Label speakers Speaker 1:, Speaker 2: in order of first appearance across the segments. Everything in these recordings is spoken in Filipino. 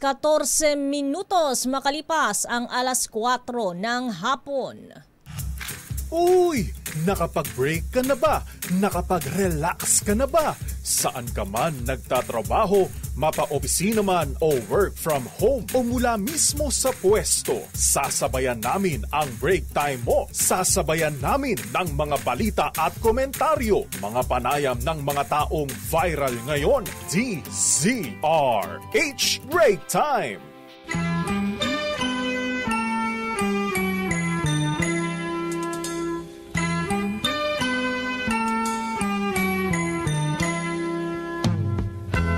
Speaker 1: 14 minutos makalipas ang alas 4 ng hapon.
Speaker 2: Uy! Nakapag-break ka na ba? Nakapag-relax ka na ba? Saan ka man nagtatrabaho, mapa-opisina man o work from home o mula mismo sa pwesto, sasabayan namin ang break time mo. Sasabayan namin ng mga balita at komentaryo, mga panayam ng mga taong viral ngayon. DZRH Break Time!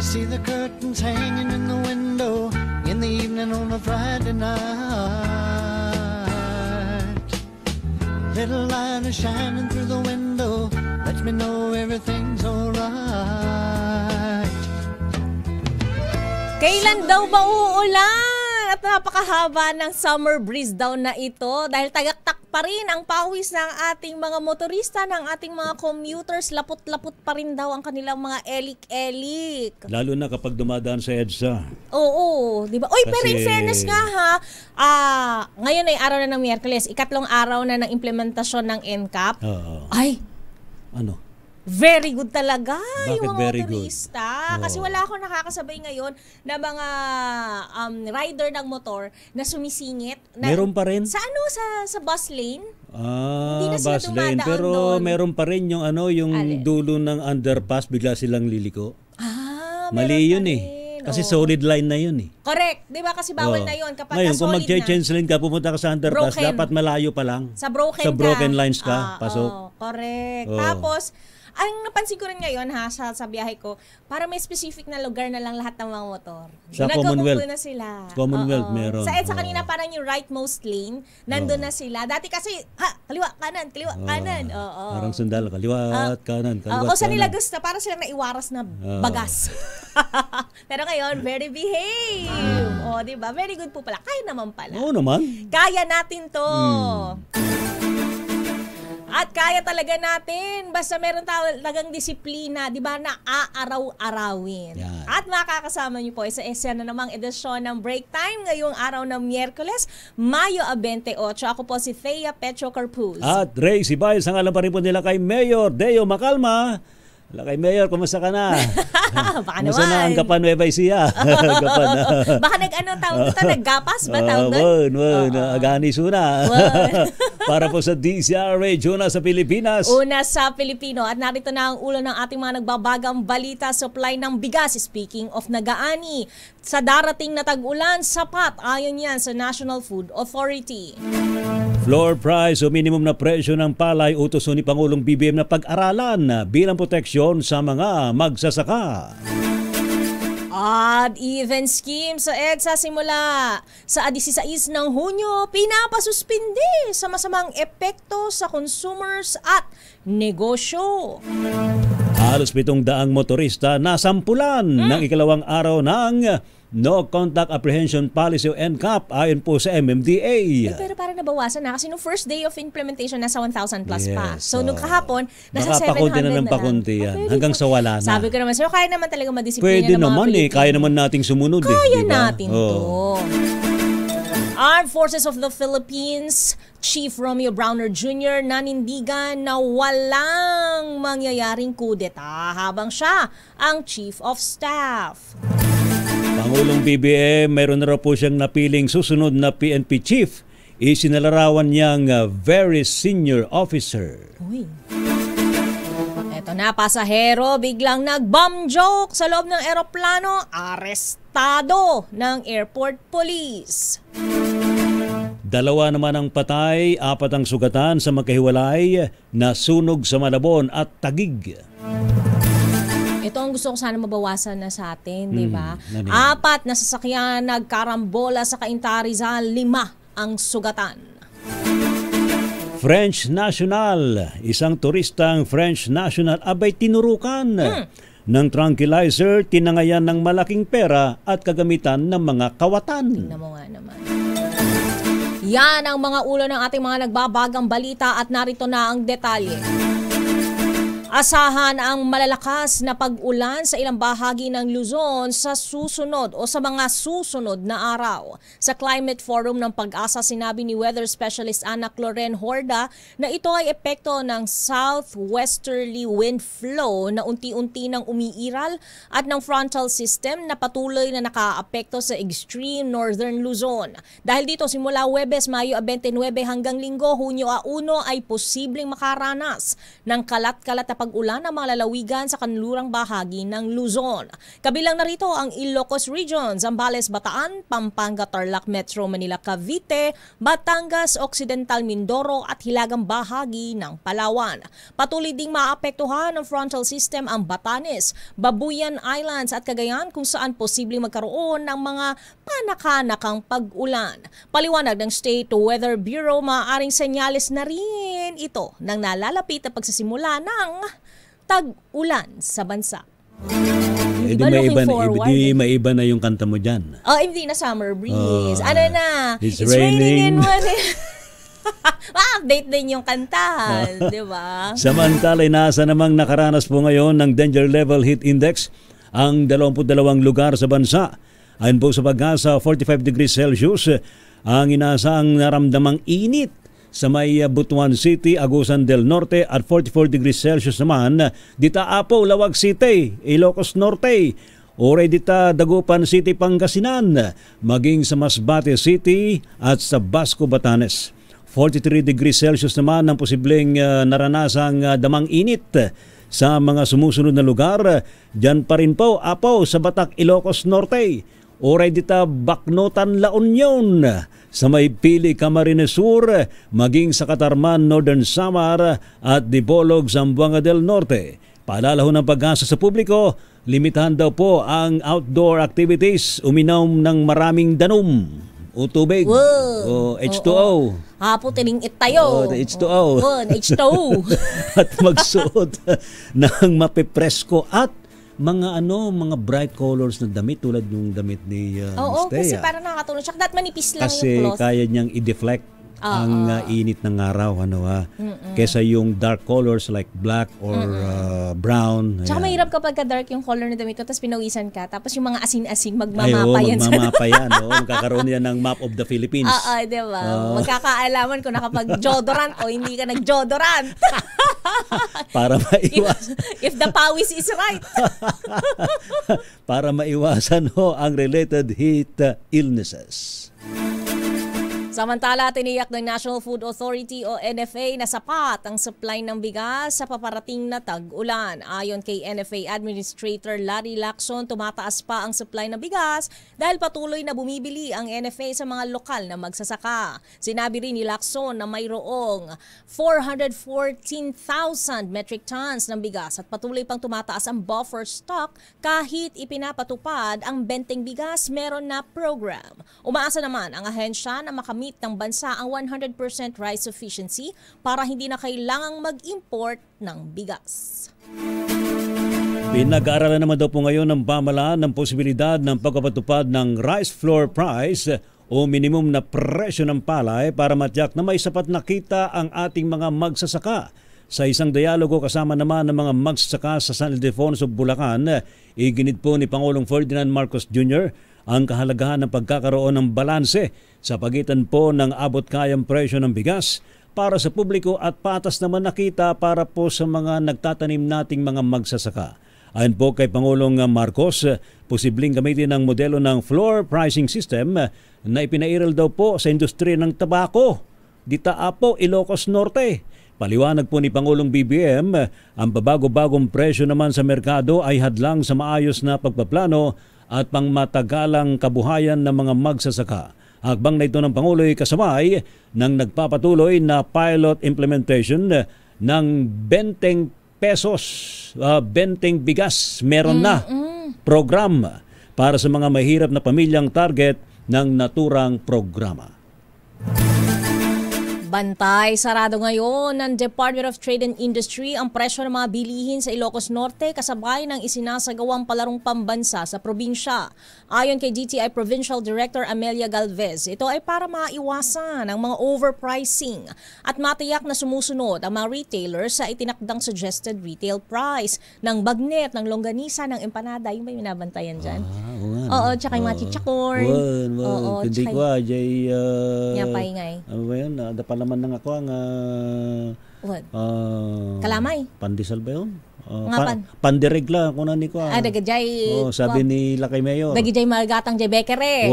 Speaker 3: See the curtains hanging in the window in the evening on a Friday night. Little light is shining through the window, lets me know everything's alright.
Speaker 1: Kailan daw ba uulan? At napakahaba ng summer breeze daw na ito dahil tagaktak pa rin ang pawis ng ating mga motorista, ng ating mga commuters. Lapot-lapot pa rin daw ang kanilang mga elik-elik.
Speaker 4: Lalo na kapag dumadaan sa EDSA.
Speaker 1: Oo, di ba? Oy,
Speaker 4: Kasi...
Speaker 1: pero in fairness nga ha, ngayon ay araw na ng Miyerkules, ikatlong araw na ng implementasyon ng NCAP. Ay,
Speaker 4: ano?
Speaker 1: very good talaga.
Speaker 4: Bakit
Speaker 1: yung mga
Speaker 4: very
Speaker 1: motorista.
Speaker 4: good?
Speaker 1: Kasi wala akong nakakasabay ngayon na mga rider ng motor na sumisingit. Na,
Speaker 4: Meron pa rin?
Speaker 1: Sa ano? Sa bus lane? Hindi na
Speaker 4: Bus
Speaker 1: sila
Speaker 4: lane.
Speaker 1: dumadaan
Speaker 4: Pero
Speaker 1: doon.
Speaker 4: meron pa rin yung
Speaker 1: Alin?
Speaker 4: dulo ng underpass, bigla silang liliko.
Speaker 1: Meron
Speaker 4: Mali
Speaker 1: pa
Speaker 4: yun
Speaker 1: rin.
Speaker 4: Kasi solid line na yun
Speaker 1: Correct. Di ba? Kasi bawal na yun. Kapag
Speaker 4: Ngayon, kung
Speaker 1: solid
Speaker 4: mag-change lane ka, pumunta ka sa underpass,
Speaker 1: Broken.
Speaker 4: dapat malayo pa lang.
Speaker 1: Sa broken
Speaker 4: lines ka, pasok.
Speaker 1: Correct.
Speaker 4: Oo.
Speaker 1: Tapos, ang napansin ko rin ngayon sa biyahe ko, para may specific na lugar na lang lahat ng mga motor.
Speaker 4: Sa
Speaker 1: Nagkagulo
Speaker 4: Commonwealth.
Speaker 1: na sila.
Speaker 4: Commonwealth
Speaker 1: Oo.
Speaker 4: meron.
Speaker 1: Sa EDSA kanina parang yung rightmost lane, nandun na sila. Dati kasi, kaliwa, kanan, kanan. Oo.
Speaker 4: Parang sundal, kaliwat, kanan, kaliwat,
Speaker 1: O sa
Speaker 4: kanan.
Speaker 1: nila gusto, parang silang naiwaras na bagas. Pero ngayon, very behave. O, di ba? Very good po pala. Kaya naman pala.
Speaker 4: Oo naman.
Speaker 1: Kaya natin to. At kaya talaga natin, basta meron talagang disiplina, di ba, na aaraw-arawin.
Speaker 4: Yan.
Speaker 1: At makakasama niyo po sa isa na namang edisyon ng Break Time ngayong araw ng Miyerkules, Mayo 28. Ako po si Thea Petro Carpuz.
Speaker 4: At Ray Sibayes, ang alam pa rin po nila kay Mayor Deo Macalma. Wala kay Mayor, kumusta ka na?
Speaker 1: Baka
Speaker 4: Kumusta na ang
Speaker 1: naman.
Speaker 4: Kapan Nueva Ecija?
Speaker 1: Baka tawag ito, naggapas ba tawag doon?
Speaker 4: Agani suna. Para po sa DZRH, una sa Pilipinas.
Speaker 1: Una sa Pilipino. At narito na ang ulo ng ating mga nagbabagang balita, supply ng bigas. Speaking of nagaani, sa darating na tag-ulan, sapat ayon yan sa National Food Authority.
Speaker 4: Floor price o minimum na presyo ng palay, utos ni Pangulong BBM na pag-aralan bilang proteksyon sa mga magsasaka.
Speaker 1: At even scheme sa EDSA simula sa 16 ng Hunyo, pinapasuspindi sa masamang epekto sa consumers at negosyo.
Speaker 4: Halos 700 motorista nasampulan ng ikalawang araw ng No Contact Apprehension Policy o NCAP ayon po sa MMDA.
Speaker 1: Pero parang nabawasan na kasi nung first day of implementation nasa 1,000 plus pa.
Speaker 4: Yes,
Speaker 1: So nung kahapon, nasa
Speaker 4: baka
Speaker 1: 700
Speaker 4: pakunti na ng
Speaker 1: na lang.
Speaker 4: pakunti yan.
Speaker 1: Pwede
Speaker 4: Hanggang
Speaker 1: po.
Speaker 4: sa wala na.
Speaker 1: Sabi ko naman, sir, kaya naman talaga madisiplina
Speaker 4: Pwede
Speaker 1: ng mga
Speaker 4: naman
Speaker 1: Pilipino.
Speaker 4: kaya naman nating sumunod
Speaker 1: Kaya
Speaker 4: diba?
Speaker 1: natin to. Armed Forces of the Philippines Chief Romeo Browner Jr. nanindigan na walang mangyayaring kudeta habang siya ang Chief of Staff.
Speaker 4: Pangulong BBM, mayroon na raw po siyang napiling susunod na PNP chief. Isinalarawan niyang very senior officer.
Speaker 1: Uy. Eto na, pasahero biglang nag-bomb joke sa loob ng eroplano, arestado ng airport police.
Speaker 4: 2 naman ang patay, 4 ang sugatan sa magkahiwalay na sunog sa Malabon at Taguig.
Speaker 1: Ito ang gusto ko sana mabawasan na sa atin, di ba? 4
Speaker 4: ano
Speaker 1: na sasakyan nagkarambola sa Cainta Rizal, 5 ang sugatan.
Speaker 4: French National, isang turistang French National abay tinurukan ng tranquilizer, tinangayan ng malaking pera at kagamitan ng mga kawatan.
Speaker 1: Tingnan mo nga naman. Yan ang mga ulo ng ating mga nagbabagang balita at narito na ang detalye. Asahan ang malalakas na pag-ulan sa ilang bahagi ng Luzon sa susunod o sa mga susunod na araw. Sa Climate Forum ng Pag-asa, sinabi ni Weather Specialist Ana Cloren Horda na ito ay epekto ng southwesterly wind flow na unti-unti nang umiiral at ng frontal system na patuloy na nakaapekto sa extreme northern Luzon. Dahil dito, simula Huwebes, Mayo 29 hanggang Linggo, Hunyo 1 ay posibleng makaranas ng kalat-kalat na pag-ulan ng mga lalawigan sa kanlurang bahagi ng Luzon. Kabilang na rito ang Ilocos Region, Zambales, Bataan, Pampanga, Tarlac, Metro Manila, Cavite, Batangas, Occidental Mindoro at hilagang bahagi ng Palawan. Patuloy ding maapektuhan ng frontal system ang Batanes, Babuyan Islands at Cagayan kung saan posibleng magkaroon ng mga panakanakang pag-ulan. Paliwanag ng State Weather Bureau, maaaring senyales na rin ito ng nalalapit na pagsisimula ng tag-ulan sa bansa.
Speaker 4: May iba na yung kanta mo dyan.
Speaker 1: Oh, hindi na summer breeze. Ano na?
Speaker 4: It's raining.
Speaker 1: Update din yung kanta, di ba?
Speaker 4: Samantala, nasa namang nakaranas po ngayon ng Danger Level Heat Index ang 22 lugar sa bansa. Ayon po sa Pag-asa, 45 degrees Celsius ang inaasang naramdamang init sa may Butuan City, Agusan del Norte at 44 degrees Celsius naman dita Apo, Lawag City, Ilocos Norte, oray dita Dagupan City, Pangasinan, maging sa Masbate City at sa Basco, Batanes. 43 degrees Celsius naman ang posibleng naranasang damang init sa mga sumusunod na lugar. Diyan pa rin po, Apo, sa Batak, Ilocos Norte, oray dita Baknotan, La Union, sa may Pili, Camarines Sur, maging sa Katarman, Northern Samar at Dipolog, Zamboanga del Norte. Paalala ho ng Pag-asa sa publiko, limitahan daw po ang outdoor activities, uminom ng maraming danom o tubig o H2O.
Speaker 1: Hapo tiningit tayo.
Speaker 4: H2O.
Speaker 1: H2O.
Speaker 4: At magsuot ng mapipresko at mga bright colors na damit tulad ng damit ni
Speaker 1: Oo,
Speaker 4: Stea.
Speaker 1: kasi parang nakakatulong siya. Dapat manipis lang
Speaker 4: Kasi
Speaker 1: yung cloth.
Speaker 4: kaya niyang i-deflect ang init ng araw, kesa yung dark colors like black or brown.
Speaker 1: Tsaka
Speaker 4: ayan.
Speaker 1: mahirap kapag ka-dark yung color na damit ko, tapos pinawisan ka, tapos yung mga asin-asing
Speaker 4: Ay,
Speaker 1: magmamapa yan.
Speaker 4: magmamapa yan. Magkakaroon yan ng map of the Philippines.
Speaker 1: Diba? Magkakaalaman kung nakapag-jodorant o hindi ka nag-jodorant.
Speaker 4: Para maiwasan.
Speaker 1: If the pawis is right.
Speaker 4: Para maiwasan ang related heat illnesses.
Speaker 1: Samantala, tiniyak ng National Food Authority o NFA na sapat ang supply ng bigas sa paparating na tag-ulan. Ayon kay NFA Administrator Larry Lacson, tumataas pa ang supply ng bigas dahil patuloy na bumibili ang NFA sa mga lokal na magsasaka. Sinabi rin ni Lacson na mayroong 414,000 metric tons ng bigas at patuloy pang tumataas ang buffer stock kahit ipinapatupad ang benteng bigas meron na program. Umaasa naman ang ahensya na makamit ng bansa ang 100% rice sufficiency para hindi na kailangang mag-import ng bigas.
Speaker 4: Pinag-aaralan naman daw po ngayon ng pamahalaan ng posibilidad ng pagpapatupad ng rice floor price o minimum na presyo ng palay para matiyak na may sapat na kita ang ating mga magsasaka. Sa isang dialogo kasama naman ng mga magsasaka sa San Ildefonso, Bulacan, iginit po ni Pangulong Ferdinand Marcos Jr. ang kahalagahan ng pagkakaroon ng balanse sa pagitan po ng abot-kayang presyo ng bigas para sa publiko at patas naman nakita para po sa mga nagtatanim nating mga magsasaka. Ayon po kay Pangulong Marcos, posibleng gamitin ang modelo ng floor pricing system na ipinairal daw po sa industriya ng tabako dita Apo, Ilocos Norte. Paliwanag po ni Pangulong BBM, ang babago-bagong presyo naman sa merkado ay hadlang sa maayos na pagpaplano at pangmatagalang kabuhayan ng mga magsasaka. Hakbang na ito ng Pangulo ay kasabay ng nagpapatuloy na pilot implementation ng 20 pesos, 20 bigas. Meron na program para sa mga mahirap na pamilyang target ng naturang programa.
Speaker 1: Bantay, sarado ngayon ng Department of Trade and Industry ang presyo ng mga bilihin sa Ilocos Norte kasabay ng isinasagawang palarong pambansa sa probinsya. Ayon kay DTI Provincial Director Amelia Galvez, ito ay para maiwasan ang mga overpricing at matiyak na sumusunod ang mga retailers sa itinakdang suggested retail price ng bagnet, ng longganisa, ng empanada. Yung may binabantayan dyan? Oo, tsaka yung mga chichacorn. Oo,
Speaker 4: hindi ko ajay...
Speaker 1: Yapay ngay.
Speaker 4: Ano ba yun? Dapalaman ng ako ang...
Speaker 1: What? Kalamay?
Speaker 4: Pandesal ba yun?
Speaker 1: Ngapan?
Speaker 4: Pandiregla, kung nani ko.
Speaker 1: Dagajay...
Speaker 4: sabi ni Lakay Mayor.
Speaker 1: Dagajay magatang jay bekere.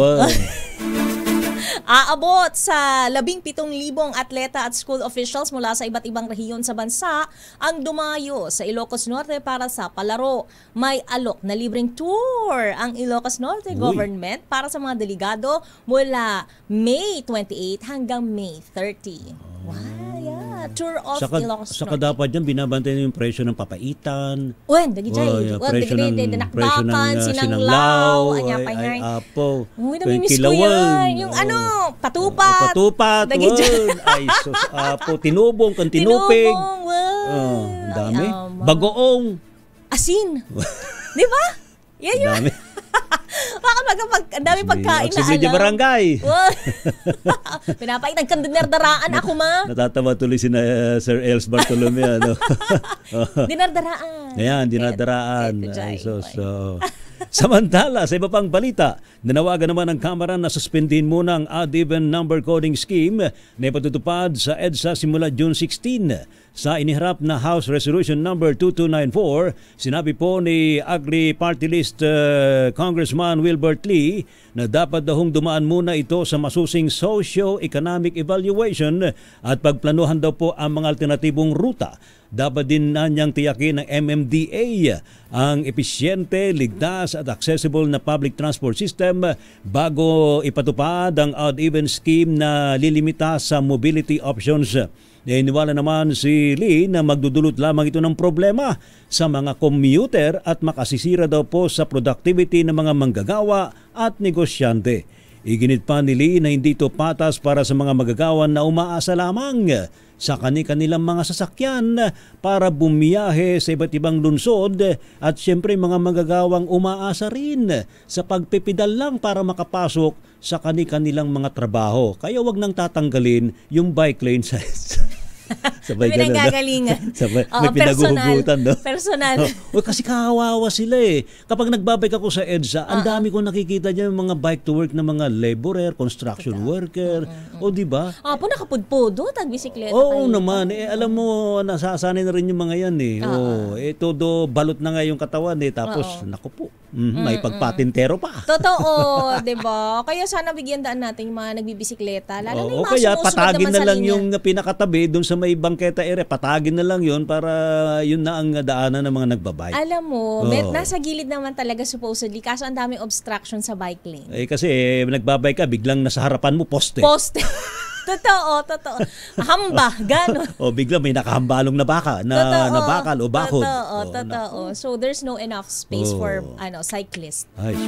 Speaker 1: Aabot sa 17,000 atleta at school officials mula sa iba't ibang rehiyon sa bansa ang dumayo sa Ilocos Norte para sa palaro. May alok na libreng tour ang Ilocos Norte government para sa mga delegado mula May 28 hanggang May 30. Wow, yeah. Tour of Ilocos Norte.
Speaker 4: Saka dapat dyan, binabantay na yung presyo ng papaitan.
Speaker 1: Presyo ng dinakdakan, sinanglaw, ay
Speaker 4: apo.
Speaker 1: Uy, namimiss ko yan. Yung patupat.
Speaker 4: Patupat, ay sus, apo, tinubong, kan tinupig.
Speaker 1: Tinubong,
Speaker 4: dami. Bagoong.
Speaker 1: Asin. Di ba? Yan yun.
Speaker 4: Dami.
Speaker 1: Ang dami pagkain na alam.
Speaker 4: Barangay.
Speaker 1: Pinapaitan kang dinardaraan ako, ma.
Speaker 4: Natatawa tuloy si Sir Els Bartolome.
Speaker 1: Dinardaraan.
Speaker 4: Ayan, dinardaraan. Samantala, sa iba pang balita, nanawagan naman ng Kamara na suspendin muna ang odd-even number coding scheme na ipatutupad sa EDSA simula June 16. Sa iniharap na House Resolution number 2294, sinabi po ni Agri Party List Congressman Wilbert Lee na dapat dahong dumaan muna ito sa masusing socio-economic evaluation at pagplanuhan daw po ang mga alternatibong ruta. Dapat din na niyang tiyakin ng MMDA ang episyente, ligtas at accessible na public transport system bago ipatupad ang odd-even scheme na lilimita sa mobility options. Iniwala naman si Lee na magdudulot lamang ito ng problema sa mga commuter at makasisira daw po sa productivity ng mga manggagawa at negosyante. Iginit pa ni Lee na hindi ito patas para sa mga manggagawa na umaasa lamang sa kanilang mga sasakyan para bumiyahe sa iba't ibang lungsod at siyempre mga manggagawang umaasa rin sa pagpipidal lang para makapasok sa kanilang mga trabaho. Kaya wag nang tatanggalin yung bike lane sa sabay
Speaker 1: may nagagalingan.
Speaker 4: May pinaguhugutan, no?
Speaker 1: Personal.
Speaker 4: Kasi kawawa sila eh. Kapag nagbabike ako sa EDSA, ang dami ko nakikita dyan yung mga bike to work na mga laborer, construction worker. O di ba?
Speaker 1: Po nakapudpudo, tagbisikleta
Speaker 4: Oo naman. Alam mo, nasasanay na rin yung mga yan eh. Todo balot na nga yung katawan eh. Tapos, naku po, may pagpatintero pa.
Speaker 1: Totoo, di ba? Kaya sana bigyan daan natin yung mga nagbibisikleta. Lalo na yung mga
Speaker 4: kaya
Speaker 1: sumusunod
Speaker 4: patagin
Speaker 1: naman
Speaker 4: na
Speaker 1: sa
Speaker 4: lang
Speaker 1: linya.
Speaker 4: yung pinakatabi doon sa may bangketa area. Patagin na lang yun para yun na ang daanan ng mga nagbabike.
Speaker 1: Alam mo, nasa gilid naman talaga supposedly. Kaso ang daming obstruction sa bike lane.
Speaker 4: Kasi nagbabike ka, biglang nasa harapan mo poste.
Speaker 1: Totoo. Hamba, gano'n.
Speaker 4: Bigla may nakahambalong na baka, na bakal o bakod.
Speaker 1: Totoo. So there's no enough space for cyclists.
Speaker 4: Ay,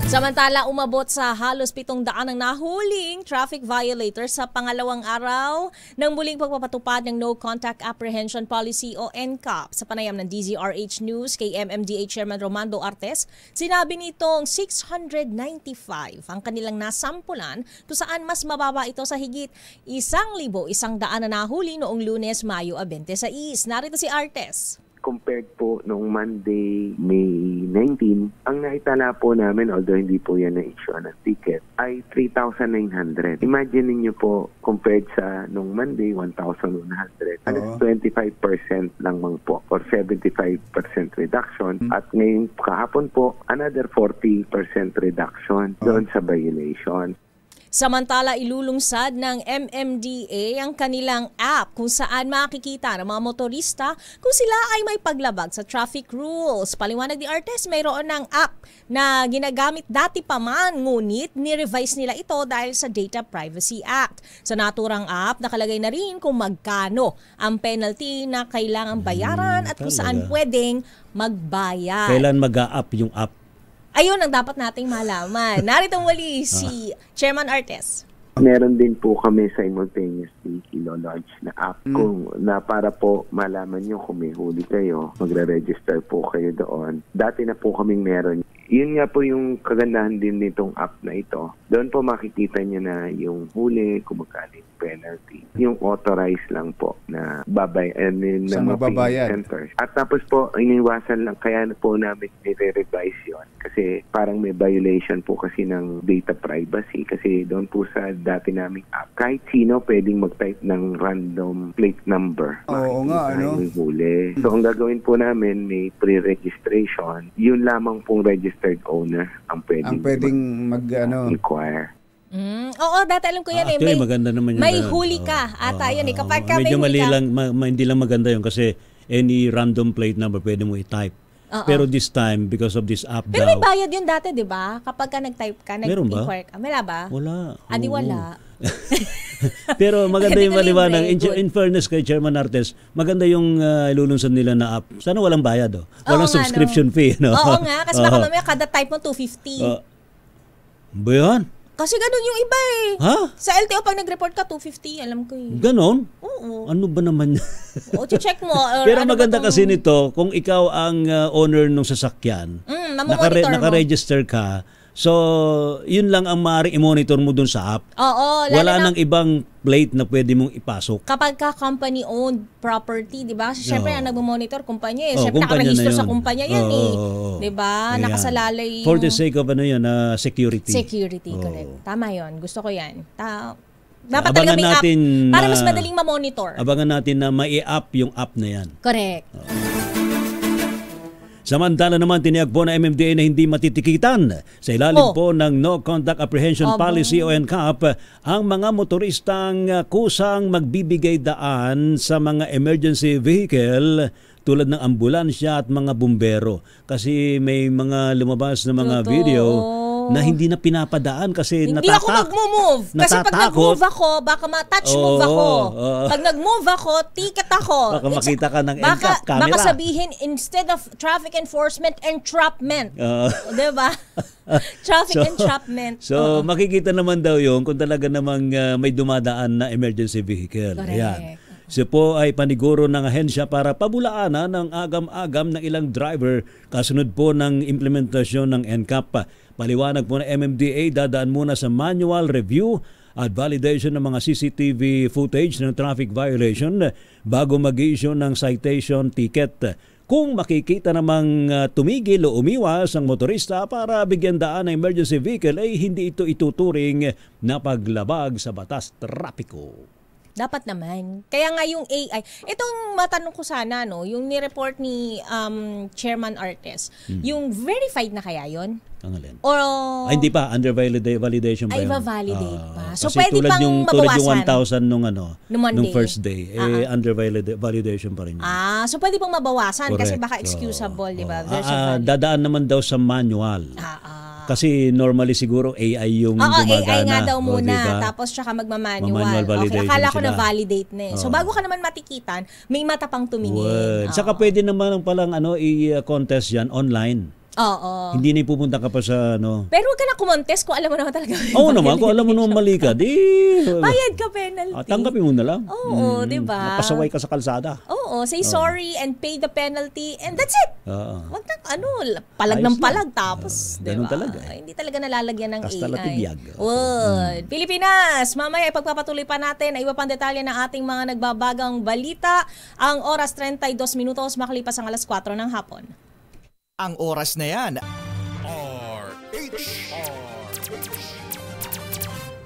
Speaker 1: Samantala, umabot sa halos 700 ang nahuling traffic violators sa pangalawang araw ng muling pagpapatupad ng No Contact Apprehension Policy o NCAP. Sa panayam ng DZRH News kay MMDA Chairman Romando Artes, sinabi nitong 695 ang kanilang nasampulan kung saan mas mababa ito sa higit 1,100 na nahuli noong Lunes, Mayo 26. Narito si Artes.
Speaker 5: Compared po noong Monday, May 19, ang naitala po namin, although hindi po yan na-issue ng ticket, ay 3,900. Imagine niyo po, compared sa noong Monday, 1,100. Halos 25% lang po, or 75% reduction. At ngayon, kahapon po, another 40% reduction doon sa violation.
Speaker 1: Samantala, ilulungsad ng MMDA ang kanilang app kung saan makikita ng mga motorista kung sila ay may paglabag sa traffic rules. Paliwanag ni Artes, mayroon ng app na ginagamit dati pa man, ngunit ni-revise nila ito dahil sa Data Privacy Act. Sa naturang app, nakalagay na rin kung magkano ang penalty na kailangang bayaran at kung saan pwedeng magbayad.
Speaker 4: Kailan mag-a-up yung app?
Speaker 1: Ayun ang dapat nating malaman. Narito muli si Chairman Artes.
Speaker 5: Meron din po kami simultaneously ilo-launch na app kung na para po malaman nyo kung may huli kayo, magre-register po kayo doon. Dati na po kaming meron. Yun nga po yung kagandahan din nitong app na ito. Doon po makikita nyo na yung huli, kung magkano yung penalty. Yung authorized lang po na
Speaker 6: Sa magbabayad.
Speaker 5: centers. At tapos po, iniwasan lang, kaya po namin nire-revise yun. Kasi parang may violation po kasi ng data privacy. Kasi doon po sa dati naming app, kahit sino pwedeng mag-type ng random plate number.
Speaker 6: Oo nga, ano?
Speaker 5: Yung huli. So, ang gagawin po namin, may pre-registration. Yun lamang pong registered owner ang pwedeng inquire.
Speaker 1: Oo, dati alam ko yan
Speaker 4: Actually, maganda naman yun.
Speaker 1: May huli ka ata yun eh. Kapag ka may
Speaker 4: medyo
Speaker 1: huli
Speaker 4: mali
Speaker 1: ka.
Speaker 4: lang, hindi lang maganda yun kasi any random plate number pwede mo i-type. Pero this time, because of this app
Speaker 1: Pero
Speaker 4: daw.
Speaker 1: may bayad yun dati, di ba? Kapag ka nag-type ka,
Speaker 4: Meron ba?
Speaker 1: nag-inquire ka. Wala ba?
Speaker 4: Wala.
Speaker 1: Di
Speaker 4: Oo.
Speaker 1: wala.
Speaker 4: Pero maganda yung
Speaker 1: Hindi
Speaker 4: maliwanag.
Speaker 1: libre.
Speaker 4: In fairness kay Chairman Artes, maganda yung ilulunsad nila na app. Sana walang bayad. Walang
Speaker 1: nga,
Speaker 4: subscription fee. No?
Speaker 1: Oo nga, kasi baka mamaya kada type mo 250.
Speaker 4: Ba yan?
Speaker 1: Kasi ganun yung iba eh.
Speaker 4: Ha?
Speaker 1: Sa LTO pag nag-report ka 250, alam ko eh.
Speaker 4: Ganon?
Speaker 1: Oo.
Speaker 4: Ano ba naman?
Speaker 1: O, check mo. Or
Speaker 4: Pero
Speaker 1: ano
Speaker 4: maganda
Speaker 1: ba tong-
Speaker 4: kasi nito, kung ikaw ang owner ng sasakyan,
Speaker 1: mamomonitor mo.
Speaker 4: nakaregister ka, so yun lang ang maaaring i-monitor mo dun sa app.
Speaker 1: Oo, lalo
Speaker 4: Wala
Speaker 1: na
Speaker 4: nang ibang plate na pwede mong ipasok.
Speaker 1: kapag ka company-owned property, di ba? Siyempre, ang nagmo-monitor kumpanya eh.
Speaker 4: Oo,
Speaker 1: Siyempre,
Speaker 4: kumpanya
Speaker 1: nakarehistro
Speaker 4: na
Speaker 1: sa
Speaker 4: yun.
Speaker 1: kumpanya yan eh.
Speaker 4: Oo.
Speaker 1: Di ba?
Speaker 4: Ayan.
Speaker 1: Nakasalalay yung...
Speaker 4: For the sake of security.
Speaker 1: Security,
Speaker 4: Oo.
Speaker 1: correct. Tama yon. Gusto ko yan. Dapat
Speaker 4: Abangan
Speaker 1: talaga may
Speaker 4: natin
Speaker 1: app para
Speaker 4: na-
Speaker 1: mas madaling ma-monitor.
Speaker 4: Abangan natin na mai-app yung app na yan.
Speaker 1: Correct.
Speaker 4: Samantala naman, tiniyag po na MMDA na hindi matitikitan sa ilalim po ng No Conduct Apprehension Policy o NCAP ang mga motoristang kusang magbibigay daan sa mga emergency vehicle tulad ng ambulansya at mga bumbero. Kasi may mga lumabas na mga
Speaker 1: Totoo.
Speaker 4: video na hindi na pinapadaan kasi
Speaker 1: Hindi ako mag-move. Kasi pag nag-move ako, baka ma-touch move ako. Pag nag-move ako, ticket ako.
Speaker 4: Baka makita ka ng NCAP camera.
Speaker 1: Baka sabihin, instead of traffic enforcement, entrapment. Diba? Traffic entrapment.
Speaker 4: So, makikita naman daw yun kung talaga namang may dumadaan na emergency vehicle.
Speaker 1: Correct.
Speaker 4: Ayan. Siya po ay paniguro ng ahensya para pabulaanan ng agam-agam ng ilang driver kasunod po ng implementasyon ng NCAP. Paliwanag po ng MMDA, dadaan muna sa manual review at validation ng mga CCTV footage ng traffic violation bago mag-issue ng citation ticket. Kung makikita namang tumigil o umiwas ang motorista para bigyan daan ng emergency vehicle, ay hindi ito ituturing na paglabag sa batas trapiko.
Speaker 1: Dapat naman. Kaya nga yung AI, itong matanong ko sana, no, yung ni-report ni Chairman Artes, yung verified na kaya yon?
Speaker 4: Ang alin?
Speaker 1: Or
Speaker 4: Hindi pa, under validation pa
Speaker 1: ay,
Speaker 4: yun.
Speaker 1: validate pa. So,
Speaker 4: kasi
Speaker 1: pwede pang
Speaker 4: tulad yung
Speaker 1: mabawasan.
Speaker 4: 1,000
Speaker 1: Nung Monday.
Speaker 4: nung first day, under validation pa rin yun.
Speaker 1: So pwede pang mabawasan kasi
Speaker 4: Correct.
Speaker 1: baka excusable, di ba?
Speaker 4: Dadaan naman daw sa manual. Kasi normally siguro AI yung gumagana.
Speaker 1: AI nga daw muna.
Speaker 4: Diba?
Speaker 1: Tapos tsaka magmamanual.
Speaker 4: Manual validation
Speaker 1: Okay, akala ko
Speaker 4: sila.
Speaker 1: na validate na eh. So bago ka naman matikitan, may mata pang tumingin.
Speaker 4: Well, saka pwede naman palang i-contest yan online.
Speaker 1: Oo.
Speaker 4: Hindi na pupunta ka pa sa
Speaker 1: Pero wag ka na kumontes kung alam mo naman talaga.
Speaker 4: Oo naman, kung alam mo naman mali ka, di...
Speaker 1: Bayad ka penalty.
Speaker 4: Tanggapin mo na lang.
Speaker 1: Oo, di ba?
Speaker 4: Napasaway ka sa kalsada.
Speaker 1: Oo, say sorry and pay the penalty and that's it. Wag na, palag
Speaker 4: Ayos
Speaker 1: ng
Speaker 4: na.
Speaker 1: palag tapos, di
Speaker 4: Ganun
Speaker 1: ba?
Speaker 4: talaga.
Speaker 1: Hindi talaga nalalagyan ng
Speaker 4: Hasta la
Speaker 1: AI.
Speaker 4: tibiyag.
Speaker 1: Pilipinas, mamaya ipagpapatuloy pa natin ang iba pang detalye ng ating mga nagbabagang balita. Ang oras 32 minutos makalipas ang alas 4 ng hapon.
Speaker 7: Ang oras na yan.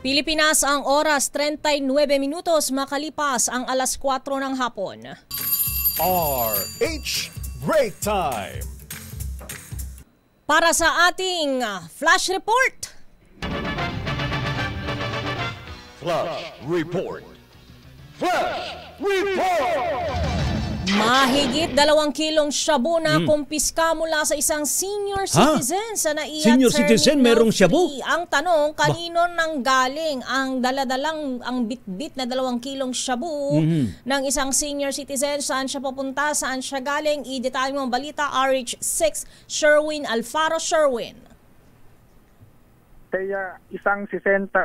Speaker 1: Pilipinas, ang oras 39 minutos makalipas ang alas 4 ng hapon.
Speaker 2: RH Break Time!
Speaker 1: Para sa ating flash report.
Speaker 2: Flash Report! Flash Report!
Speaker 1: Mahigit 2 kilong shabu na kumpiska mula sa isang senior citizen sa NAIA
Speaker 4: Senior citizen,
Speaker 1: Terminal
Speaker 4: merong shabu?
Speaker 1: 3. Ang tanong, kanino nang galing ang daladalang, ang bitbit na 2 kilong shabu ng isang senior citizen? Saan siya pupunta? Saan siya galing? I-detalye mo ang balita. RH6, Sherwin Alfaro. Sherwin.
Speaker 8: Kaya isang 62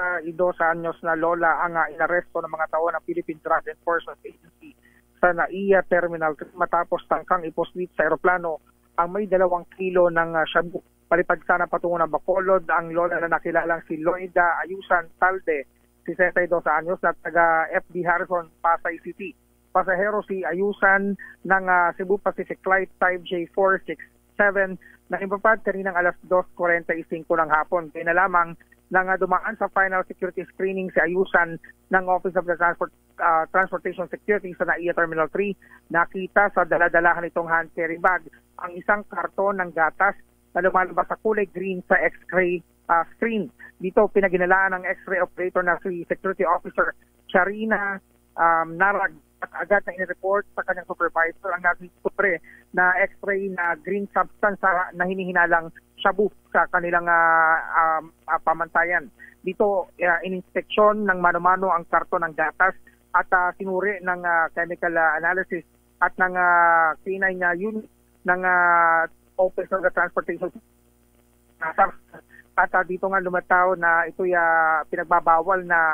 Speaker 8: anyos na lola ang inaresto ng mga tao ng Philippine Drug Enforcement Agency sa NAIA Terminal 3 matapos tangkang iposlit sa eroplano ang may 2 kilo ng shabu. Palipad sana patungo ng Bacolod ang lola na nakilalang si Loida Ayusan Talde, 62 anyos na taga FB Harrison, Pasay City. Pasahero si Ayusan ng Cebu Pacific Flight Type J467 na impapad kaninang alas 2:45 ng hapon. Kaya na lamang nang dumaan sa final security screening si Ayusan ng Office of the Transportation Security sa NAIA Terminal 3, nakita sa daladalahan nitong hand carry bag ang isang karton ng gatas na lumalabas sa kulay green sa X-ray screen. Dito pinaginalaan ng X-ray operator na si Security Officer Charina Narag at agad na in-report sa kanyang supervisor ang nagdiscover na X-ray na green substance na hinihinalang shabu sa kanilang pamantayan. Dito, in-inspeksyon ng mano-mano ang karton ng gatas at sinuri ng chemical analysis at ng K9 unit ng Office of the Transportation. At dito nga lumataw na ito'y pinagbabawal na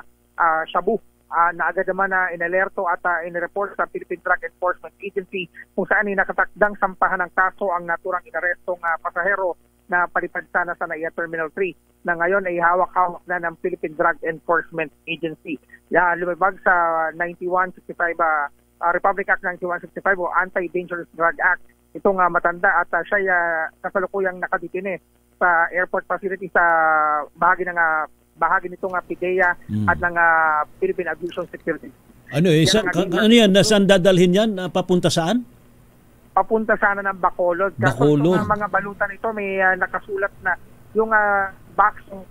Speaker 8: shabu. Na agad naman na inalerto at inireport sa Philippine Drug Enforcement Agency kung saan ay nakatakdang sampahan ng kaso ang naturang inarestong pasahero na palipad sana sa NAIA Terminal 3 na ngayon ay hawak-hawak na ng Philippine Drug Enforcement Agency. Lumabag sa 9165 Republic Act 9165 o Anti-Dangerous Drug Act. Itong matanda at siya kasalukuyang nakadetine sa airport facility sa bahagi nitong PIDEA at ng Philippine Aviation Security.
Speaker 4: Ano yan? Saan dadalhin yan? Papunta saan?
Speaker 8: Papunta sana ng Bacolod.
Speaker 4: Bacolod.
Speaker 8: Kasi mga balutan nito may nakasulat na yung box ng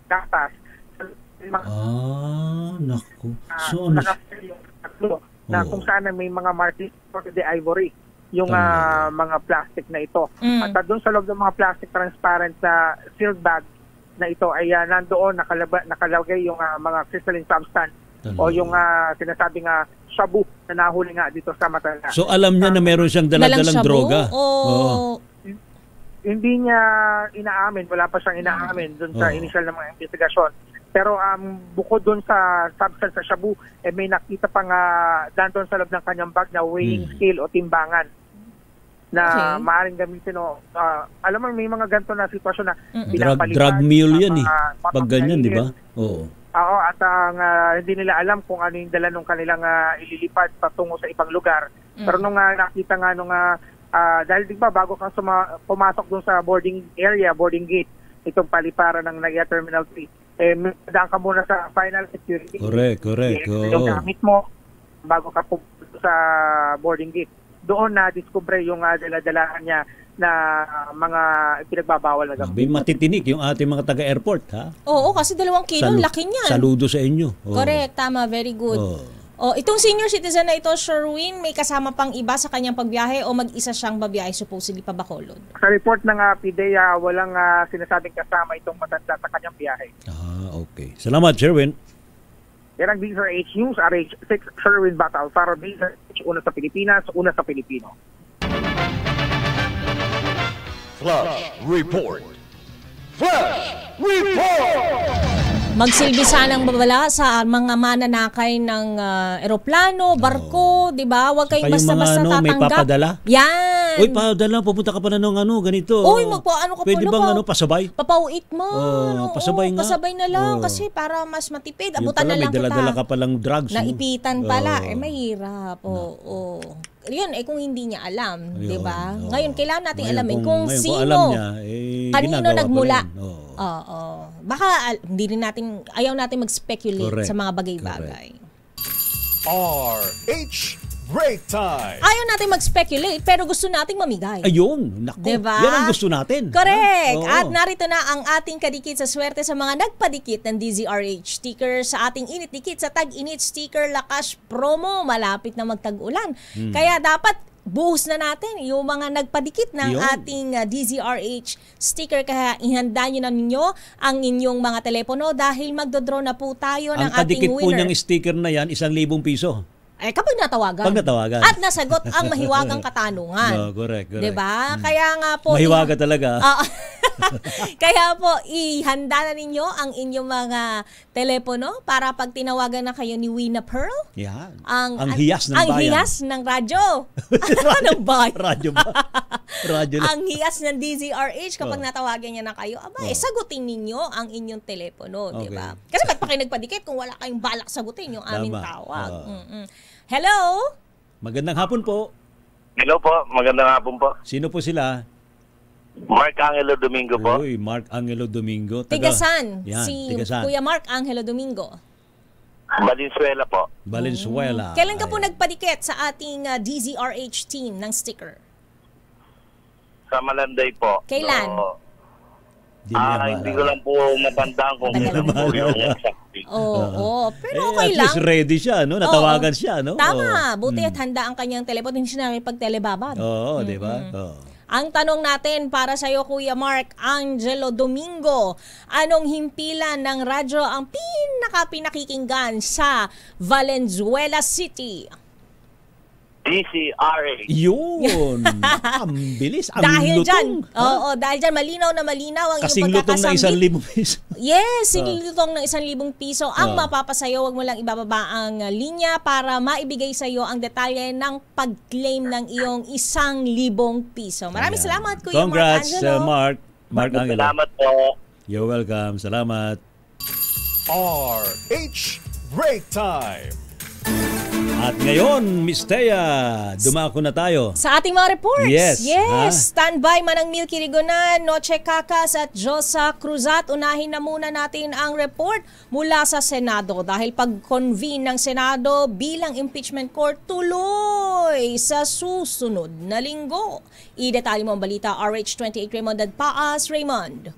Speaker 8: gatas.
Speaker 4: Naku.
Speaker 8: Na kung saan may mga markings for the ivory yung mga plastic na ito. At doon sa loob ng mga plastic transparent na sealed bag na ito ay nandoon nakalagay yung mga crystalline substance o yung sinasabing shabu na nahuli nga dito sa Matanda.
Speaker 4: So alam niya na meron siyang dala-dalang droga?
Speaker 8: Hindi niya inaamin, wala pa siyang inaamin doon sa initial na mga investigasyon. Pero bukod doon sa substance sa shabu, may nakita pang doon sa loob ng kanyang bag na weighing scale o timbangan na maaaring gamitin. Alam mo, may mga ganito na sitwasyon na
Speaker 4: drug mule yan pag ganyan, di ba? Oo.
Speaker 8: Oo, at hindi nila alam kung ano yung dala nung kanilang ililipad patungo sa ibang lugar. Pero nung nakita nga nung dahil di ba bago kang pumasok doon sa boarding gate, itong paliparan ng NAIA Terminal 3, daan ka muna sa final security.
Speaker 4: Correct.
Speaker 8: Yung gamit mo bago ka pupunta sa boarding gate. Doon na-discover yung dala-dalahan niya na mga pinagbabawal na gamit.
Speaker 4: Matitinik yung ating mga taga-airport, ha?
Speaker 1: Oo, kasi 2 kilo, laki niyan.
Speaker 4: Saludo sa inyo.
Speaker 1: Correct, tama, very good. Itong senior citizen na ito, Sherwin, may kasama pang iba sa kanyang pagbiyahe o mag-isa siyang babiyahe supposedly pa Bacolod?
Speaker 8: Sa report ng PIDEA, walang sinasabing kasama itong matanda sa kanyang biyahe.
Speaker 4: Okay. Salamat, Sherwin.
Speaker 8: Yan ang DZRH News, RH6, Sherwin Batal, para DZRH, una sa Pilipinas, una sa Pilipino.
Speaker 2: Flash Report.
Speaker 1: Magsilbi sanang babala sa mga mananakay ng eroplano, barko, di ba? Huwag kayong basta-basta tatanggap.
Speaker 4: May papadala?
Speaker 1: Yan.
Speaker 4: Uy, papadala, pupunta ka pa na ng ganito.
Speaker 1: Uy, magpaano ka
Speaker 4: pwede
Speaker 1: pa?
Speaker 4: Pwede bang pasabay?
Speaker 1: Papauit mo.
Speaker 4: Pasabay nga.
Speaker 1: Pasabay na lang kasi para mas matipid. Abutan na lang kita.
Speaker 4: May dala-dala ka palang drugs.
Speaker 1: Naipitan pala. Mahirap. Yun, kung hindi niya alam, di ba? Ngayon, kailangan natin alamin kung sino, kanino nagmula. Baka hindi rin natin, ayaw natin mag-speculate sa mga bagay-bagay.
Speaker 2: RH Break Time!
Speaker 1: Ayaw natin mag-speculate pero gusto nating mamigay.
Speaker 4: Ayun, naku, diba? Yan ang gusto natin.
Speaker 1: Correct! At narito na ang ating kadikit sa swerte sa mga nagpadikit ng DZRH sticker sa ating init-dikit sa Tag-Init Sticker Lakas Promo. Malapit na magtag-ulan. Kaya dapat buhos na natin yung mga nagpadikit ng ating DZRH sticker. Kaya ihanda nyo na ninyo ang inyong mga telepono dahil magdodraw na po tayo ng ating winner.
Speaker 4: Ang kadikit po niyang sticker na yan, 1,000 piso.
Speaker 1: Kapag natawagan. At nasagot ang mahiwagang katanungan.
Speaker 4: Correct.
Speaker 1: Diba? Kaya nga po.
Speaker 4: Mahiwaga talaga.
Speaker 1: Kaya po, ihanda na ninyo ang inyong mga telepono para pag tinawagan na kayo ni Wina Pearl.
Speaker 4: Yan. Ang hiyas ng
Speaker 1: ang
Speaker 4: bayan.
Speaker 1: hiyas ng radyo. Ng bayan.
Speaker 4: Radyo ba? Radyo na.
Speaker 1: Ang hiyas ng DZRH kapag natawagan niya na kayo, sagutin ninyo ang inyong telepono,
Speaker 4: Okay.
Speaker 1: di ba? Kasi ba't pa kayo nagpadikit kung wala kayong balak sagutin yung aming
Speaker 4: Tama.
Speaker 1: tawag? Hello?
Speaker 4: Magandang hapon po.
Speaker 9: Hello po, magandang hapon po.
Speaker 4: Sino po sila?
Speaker 9: Mark Angelo Domingo po.
Speaker 4: Uy, Mark Angelo Domingo.
Speaker 1: Tigasan.
Speaker 4: Yan,
Speaker 1: Si
Speaker 4: Tigasan.
Speaker 1: Kuya Mark Angelo Domingo.
Speaker 9: Valenzuela po.
Speaker 4: Valenzuela.
Speaker 1: Kailan ka po
Speaker 4: Ayan.
Speaker 1: nagpadikit sa ating DZRH team ng sticker?
Speaker 9: Sa Malanday po.
Speaker 1: Kailan?
Speaker 9: So,
Speaker 4: Di niya
Speaker 9: hindi
Speaker 4: maalala.
Speaker 9: ko lang po matandaan kung
Speaker 1: Matagal
Speaker 9: ano po
Speaker 4: na.
Speaker 9: yung exact date.
Speaker 1: Oo, pero okay
Speaker 4: at
Speaker 1: lang.
Speaker 4: least ready siya, no? Natawagan siya, no?
Speaker 1: Tama.
Speaker 4: Oo.
Speaker 1: Buti at handa ang kanyang telepono. Hindi siya namin pagtelebabad.
Speaker 4: Oo, di ba? Oo.
Speaker 1: Ang tanong natin para sa iyo, Kuya Mark Angelo Domingo, anong himpilan ng radyo ang pinakapinakikinggan sa Valenzuela City?
Speaker 9: DCRA.
Speaker 4: Yun. Ang bilis. Ang
Speaker 1: Dahil
Speaker 4: lutong.
Speaker 1: dyan, dahil dyan, malinaw na malinaw ang
Speaker 4: Kasing
Speaker 1: iyong
Speaker 4: lutong na
Speaker 1: pagkakasambit.
Speaker 4: 1,000 piso.
Speaker 1: Yes, sinilutong ng 1,000 piso ang
Speaker 4: Oh.
Speaker 1: mapapasayo. Huwag mo lang ibababa ang linya para maibigay sa iyo ang detalye ng pag-claim ng iyong 1,000 piso. Maraming
Speaker 4: Ayan.
Speaker 1: salamat, Kuya
Speaker 4: Congrats,
Speaker 1: Mark Angelo.
Speaker 4: Mark Angelo.
Speaker 9: Salamat po.
Speaker 4: You're welcome. Salamat.
Speaker 2: RH Break Time.
Speaker 4: At ngayon, Miss Thea, dumako na tayo.
Speaker 1: Sa ating mga reports.
Speaker 4: Yes.
Speaker 1: Standby man ang Milky Rigonan, Noche Cacas at Josa Cruzat. Unahin na muna natin ang report mula sa Senado dahil pag-convene ng Senado bilang impeachment court tuloy sa susunod na linggo. I-detalye mo ang balita, RH28 Raymond Dadpaas. Raymond.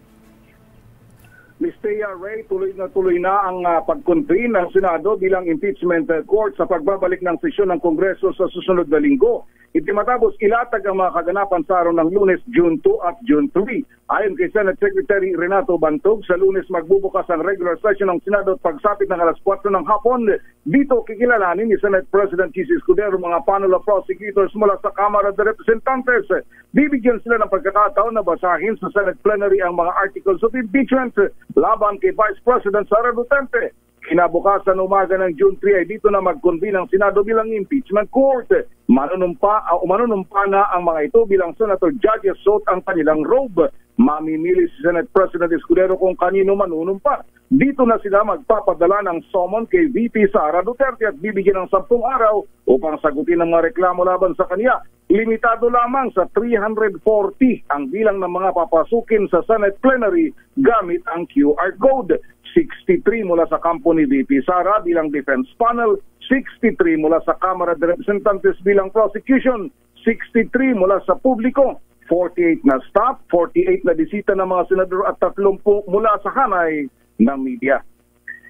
Speaker 10: Ms. Thea Ray, tuloy na ang pag-convene ng Senado bilang impeachment court sa pagbabalik ng sesyon ng Kongreso sa susunod na linggo. Iti matapos ilatag ang mga kaganapan sa araw ng Lunes, June 2 at June 3. Ayon kay Senate Secretary Renato Bantog, sa Lunes magbubukas ang regular session ng Senado at pagsapit ng alas 4 ng hapon. Dito kikilalanin ni Senate President Chis Escudero mga panel of prosecutors mula sa Kamara de Representantes. Bibigyan sila ng pagkakataon na basahin sa Senate plenary ang mga articles of impeachment laban kay Vice President Sara Duterte. Kinabukasan umaga ng June 3 ay dito na mag-convene ang Senado bilang impeachment court. Manunumpa na ang mga ito bilang senator judges suot ang kanilang robe. Mamimili si Senate President Escudero kung kanino manunumpa. Dito na sila magpapadala ng summon kay VP Sara Duterte at bibigyan ng 10 araw upang sagutin ang mga reklamo laban sa kanya. Limitado lamang sa 340 ang bilang ng mga papasukin sa Senate plenary gamit ang QR code. 63 mula sa kampo ni VP Sara bilang defense panel, 63 mula sa Kamara de Representantes bilang prosecution, 63 mula sa publiko, 48 na staff, 48 na bisita ng mga senador at 30 mula sa hanay ng media.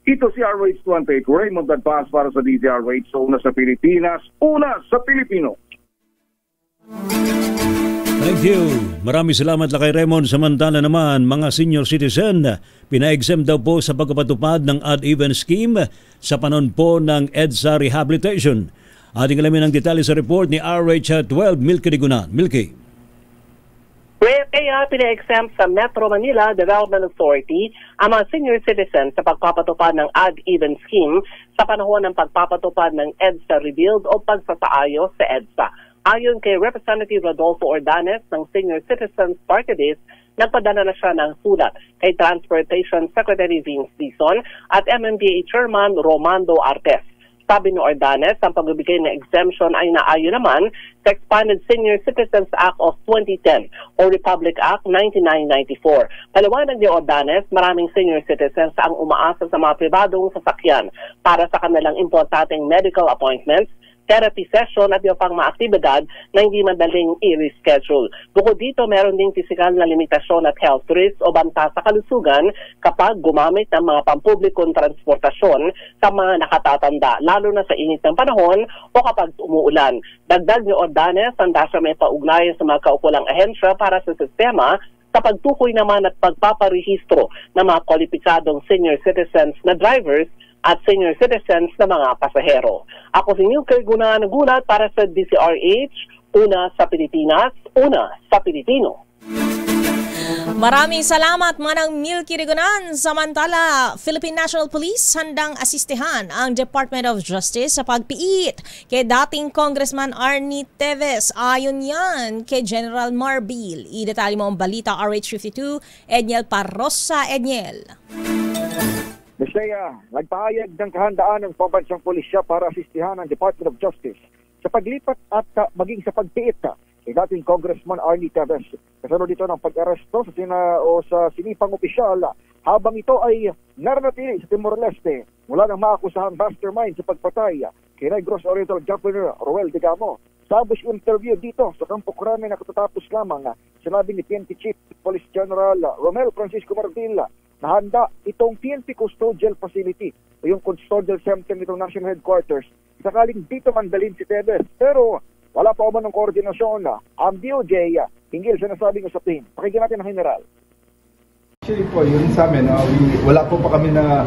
Speaker 10: Ito si RH28 Raymond Dadpaas para sa DZRH. So, una sa Pilipinas, una sa Pilipino.
Speaker 4: Thank you. Maraming salamat kay Raymond. Samantala naman, mga senior citizen, pina-exempt daw po sa pagpapatupad ng odd-even scheme sa panon po ng EDSA rehabilitation. Ating alamin ang detalye sa report ni RH12 Milky Rigunan. Milky.
Speaker 11: Kaya pina-exempt sa Metro Manila Development Authority ang mga senior citizens sa pagpapatupad ng odd-even scheme sa panahon ng pagpapatupad ng EDSA Rebuild o pagsasaayos sa EDSA. Ayon kay Representative Rodolfo Ordanes ng Senior Citizens Party List, nagpadala na siya ng sulat kay Transportation Secretary Vince Dizon at MMDA Chairman Romando Artes. Sabi ni Ordanes, ang pagbibigay ng exemption ay naayon naman sa Expanded Senior Citizens Act of 2010 o Republic Act 1994. Paliwanag ni Ordanes, maraming senior citizens ang umaasa sa mga pribadong sasakyan para sa kanilang importanteng medical appointments, therapy session at yung pang mga aktibidad na hindi madaling i-reschedule. Bukod dito, meron ding pisikal na limitasyon at health risk o banta sa kalusugan kapag gumamit ng mga pampublikong transportasyon sa mga nakatatanda, lalo na sa init ng panahon o kapag umuulan. Dagdag ni Ordanes, handa siya may paugnayan sa mga kaukulang ahensya para sa sistema sa pagtukoy naman at pagpaparehistro ng mga kwalipikadong senior citizens na drivers at senior citizens na mga pasahero. Ako si Milky Rigunan, nagulat para sa DZRH, una sa Pilipinas, una sa Pilipino.
Speaker 1: Maraming salamat Manang Milky Rigonan. Samantala, Philippine National Police handang asistehan ang Department of Justice sa pagpiit kay dating Congressman Arnie Teves. Ayon yan kay General Marbil. Idetalye mo ang balita RH52, Edniel Parrosa. Edniel.
Speaker 12: Bisaya, nagpahayag ng kahandaan ng pambansang pulisya para asistihan ang Department of Justice sa paglipat at maging sa pagpiit kay dating Congressman Arnie Teves. Kasunod dito ng pag-aresto sa sinipang opisyal habang ito ay naranatili sa Timor-Leste mula ng maakusahang mastermind sa pagpatay kay Negros Oriental Governor Roel Digamo. Sa ambush interview dito sa Campo Crame na katatapos lamang, sinabi ni PNP Chief Police General Romel Francisco Mardila na handa itong PNP Custodial Facility o yung Custodial Center nitong National Headquarters sakaling dito mandalin si Teves. Pero wala pa man ng koordinasyon ang DOJ hinggil sa nasabing usapin. Pakinggan natin ang General.
Speaker 6: Actually po, yun sa amin, wala po pa kami na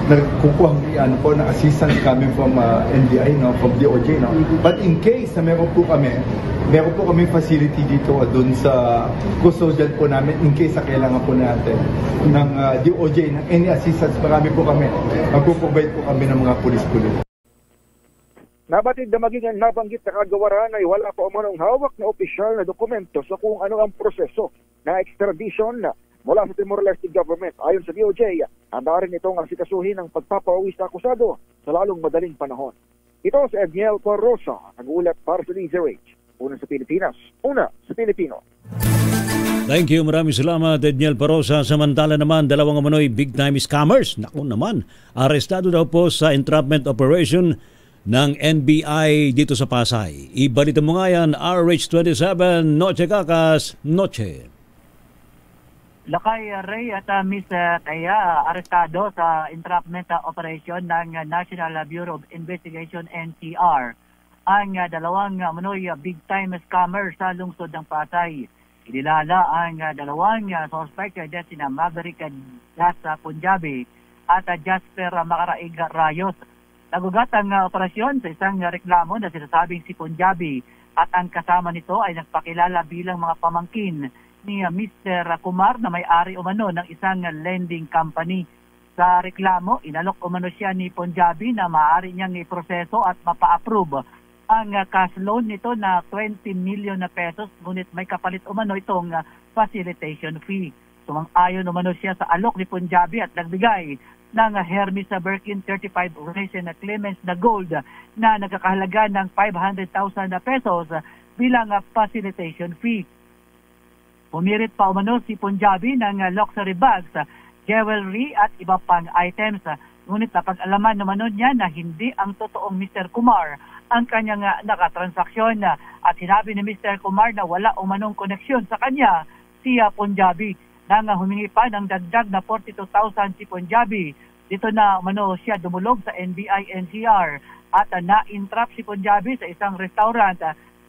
Speaker 6: nagkukuhang na assistance coming from NBI, from DOJ. But in case na meron po kami facility dito doon sa custodial po namin in case na kailangan po natin ng DOJ, ng any assistance, marami po kami. Magpo-provide po kami ng mga pulis-pulis.
Speaker 12: Nabatid na maging nabanggit na kagawaran ay wala pa umanong hawak na opisyal na dokumento sa kung ano ang proseso na extradition mula sa Timor-Leste government. Ayon sa DOJ, handa rin itong asikasuhin ng pagpapauwi sa akusado sa lalong madaling panahon. Ito si Edniel Parrosa, nag-uulat para sa DZRH. Una sa Pilipinas, una sa Pilipino.
Speaker 4: Thank you, maraming salamat Edniel Parrosa. Samantala naman, dalawang umano'y big-time scammers. Naku naman, arestado daw po sa entrapment operation ng NBI dito sa Pasay. Ibalita mo nga yan, RH27, Noche Kakas, Noche.
Speaker 13: Lakay Ray at Miss Taya arestado sa entrapment operation ng National Bureau of Investigation NCR ang dalawang manoy big-time scammer sa lungsod ng Pasay. Inilala ang dalawang suspect na sina Maverick Jas Punjabi at Jasper Macaraig Rayos. Nagugat ang operasyon sa isang reklamo na sinasabing si Punjabi at ang kasama nito ay nagpakilala bilang mga pamangkin ni Mr. Kumar na may-ari umano ng isang lending company. Sa reklamo, inalok umano siya ni Punjabi na maaari niyang iproseso at mapa-approve ang cash loan nito na 20 million na pesos, ngunit may kapalit umano itong facilitation fee. Sumang-ayon umano siya sa alok ni Punjabi at nagbigay ng Hermes Birkin 35 Raisin Clemens na gold na nagkakahalaga ng 500,000 pesos bilang facilitation fee. Pumirit pa umano si Punjabi ng luxury bags, jewelry at iba pang items. Ngunit napag-alaman umano niya na hindi ang totoong Mr. Kumar ang kanyang nakatransaksyon at sinabi ni Mr. Kumar na wala umanong koneksyon sa kanya si Punjabi. Nang humingi pa ng dagdag na 42,000 si Punjabi. Dito na umano siya dumulog sa NBI NCR at na-entrap si Punjabi sa isang restaurant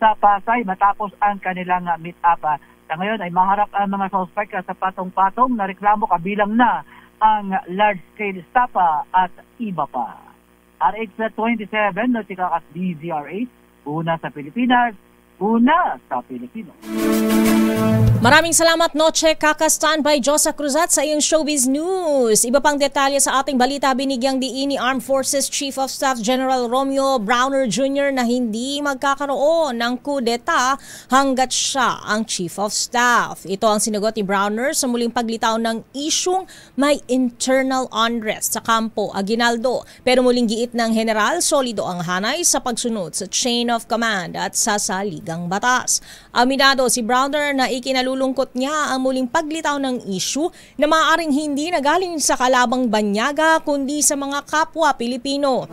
Speaker 13: sa Pasay matapos ang kanilang meet-up. Sa ngayon ay maharap ang mga suspect sa patong-patong na reklamo kabilang na ang large-scale estafa at iba pa. RH27, Notikakas DZRH, una sa Pilipinas, una sa Pilipino.
Speaker 1: Maraming salamat Noche Kakas, standby Josa Cruzat sa iyong showbiz news. Iba pang detalye sa ating balita, binigyang diin ni Armed Forces Chief of Staff General Romeo Browner Jr. na hindi magkakaroon ng kudeta hanggat siya ang Chief of Staff. Ito ang sinagot ni Browner sa muling paglitaw ng isyung may internal unrest sa Campo Aguinaldo. Pero muling giit ng General, solido ang hanay sa pagsunod sa chain of command at sa saligang batas. Aminado si Browner na ikinalulungkot niya ang muling paglitaw ng issue na maaaring hindi nagaling sa kalabang banyaga kundi sa mga kapwa Pilipino.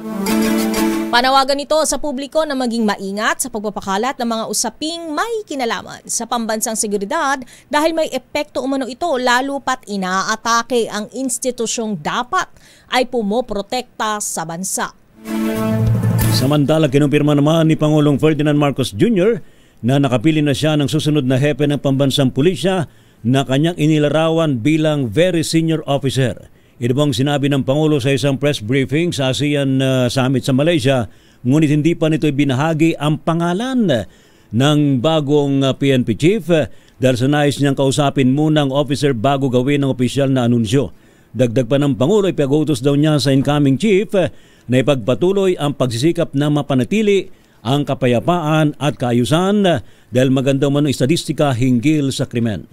Speaker 1: Panawagan nito sa publiko na maging maingat sa pagpapakalat ng mga usaping may kinalaman sa pambansang seguridad dahil may epekto umano ito lalo pat inaatake ang institusyong dapat ay pumoprotekta sa bansa.
Speaker 4: Samantala, kinumpirma naman ni Pangulong Ferdinand Marcos Jr. na nakapili na siya ng susunod na hepe ng pambansang pulisya na kanyang inilarawan bilang very senior officer. Ito bang sinabi ng Pangulo sa isang press briefing sa ASEAN Summit sa Malaysia, ngunit hindi pa nito ibinahagi ang pangalan ng bagong PNP chief dahil sa nais niyang kausapin muna ang officer bago gawin ang opisyal na anunsyo. Dagdag pa ng Pangulo, ipag-utos daw niya sa incoming chief na ipagpatuloy ang pagsisikap na mapanatili ang kapayapaan at kaayusan dahil maganda man ang estadistika hinggil sa krimen.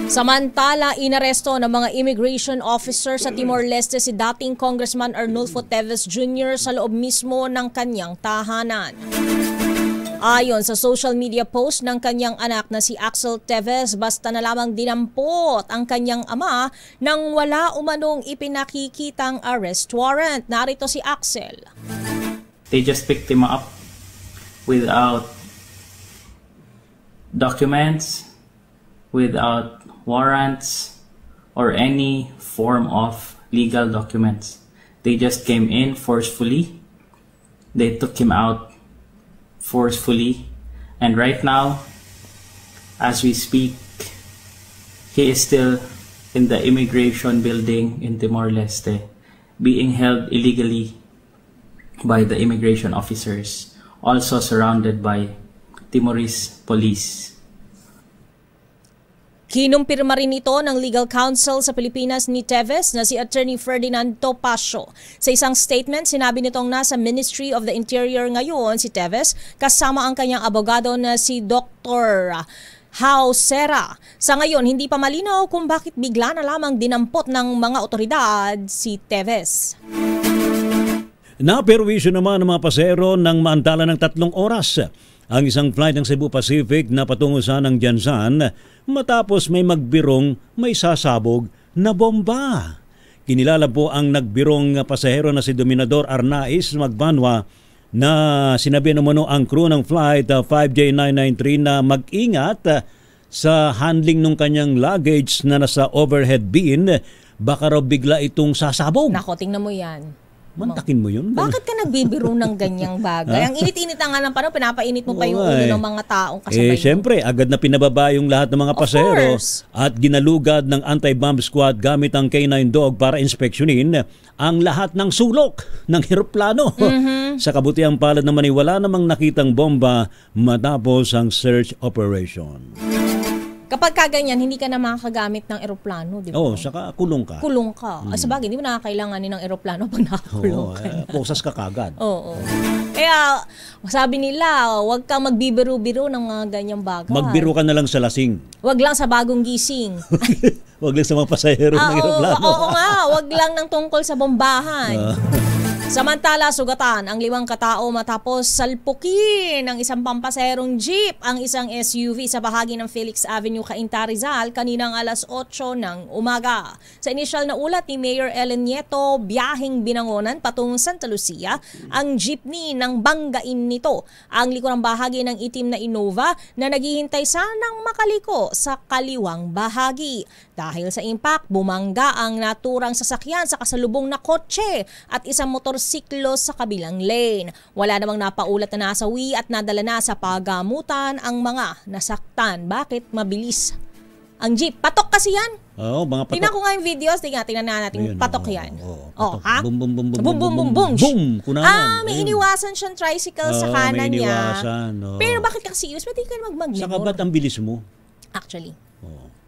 Speaker 1: Samantala, inaresto ng mga immigration officer sa Timor-Leste si dating Congressman Arnulfo Teves Jr. sa loob mismo ng kanyang tahanan. Ayon sa social media post ng kanyang anak na si Axel Teves, basta na lamang dinampot ang kanyang ama nang wala umanong ipinakikitang arrest warrant. Narito si Axel.
Speaker 14: They just picked him up without documents, without warrants, or any form of legal documents. They just came in forcefully. They took him out forcefully. And right now, as we speak, he is still in the immigration building in Timor-Leste, being held illegally by the immigration officers, also surrounded by Timorese police.
Speaker 1: Kinumpirma rin ito ng legal counsel sa Pilipinas ni Teves na si Attorney Ferdinand Topacio. Sa isang statement, sinabi nitong nasa Ministry of the Interior ngayon si Teves kasama ang kanyang abogado na si Dr. Hao Serra. Sa ngayon, hindi pa malinaw kung bakit bigla na lamang dinampot ng mga otoridad si Teves.
Speaker 4: Naperwisyo naman ng mga pasahero ng maantala ng 3 oras ang isang flight ng Cebu Pacific na patungo sa ng Jansan matapos may magbirong may sasabog na bomba. Kinilala po ang nagbirong pasahero na si Dominador Arnaiz Magbanwa na sinabi naman ang crew ng flight 5J993 na mag-ingat sa handling ng kanyang luggage na nasa overhead bin, baka raw bigla itong sasabog.
Speaker 1: Nako, tingnan mo yan.
Speaker 4: Mantakin mo yun.
Speaker 1: Bakit ka nagbibiro ng ganyang bagay? Ang init-init na nga ng panahon, pinapainit mo pa yung ulo ng mga taong kasabay mo.
Speaker 4: Siyempre, agad na pinababa yung lahat ng mga pasahero at ginalugad ng anti-bomb squad gamit ang K9 dog para inspeksyonin ang lahat ng sulok ng eroplano. Sa kabutiang palad naman ay wala namang nakitang bomba matapos ang search operation.
Speaker 1: Kapag kaganyan, hindi ka na makakagamit ng eroplano, di ba?
Speaker 4: Oo, saka kulong ka.
Speaker 1: Kulong ka. Sa bagay, hindi mo nakakailanganin ng eroplano pag nakakulong ka.
Speaker 4: Posas ka kagad.
Speaker 1: Oo. Kaya, sabi nila, huwag kang magbibiro-biro ng mga ganyang bagay.
Speaker 4: Magbiro ka na lang sa lasing.
Speaker 1: Huwag lang sa bagong gising.
Speaker 4: Huwag lang sa mga pasahero ng eroplano.
Speaker 1: Oo nga, huwag lang ng tungkol sa bombahan. Samantala, sugatan ang 5 katao matapos salpukin ng isang pampaserong jeep ang isang SUV sa bahagi ng Felix Avenue, Cainta, Rizal kaninang alas 8 ng umaga. Sa inisyal na ulat ni Mayor Ellen Nieto, biyaheng Binangonan patungong Santa Lucia ang jeepney ng banggain nito. Ang likurang bahagi ng itim na Innova na naghihintay sanang makaliko sa kaliwang bahagi. Dahil sa impact, bumangga ang naturang sasakyan sa kasalubong na kotse at isang motorsiklo sa kabilang lane. Wala namang napaulat na nasawi at nadala na sa pagamutan ang mga nasaktan. Bakit mabilis ang jeep? Patok kasi yan.
Speaker 4: Oo, mga patok.
Speaker 1: Tingnan ko nga yung videos. Tingnan natin. Ayun, patok yan.
Speaker 4: Patok.
Speaker 1: Ha?
Speaker 4: Boom, boom, boom, boom,
Speaker 1: boom, boom, boom, boom.
Speaker 4: Boom. Kunanan.
Speaker 1: May iniwasan siyang tricycle sa kanan
Speaker 4: may
Speaker 1: niya.
Speaker 4: iniwasan.
Speaker 1: Pero bakit kasi use? Ba't di ka mag-minor?
Speaker 4: Saka ba't ang bilis mo?
Speaker 1: Actually.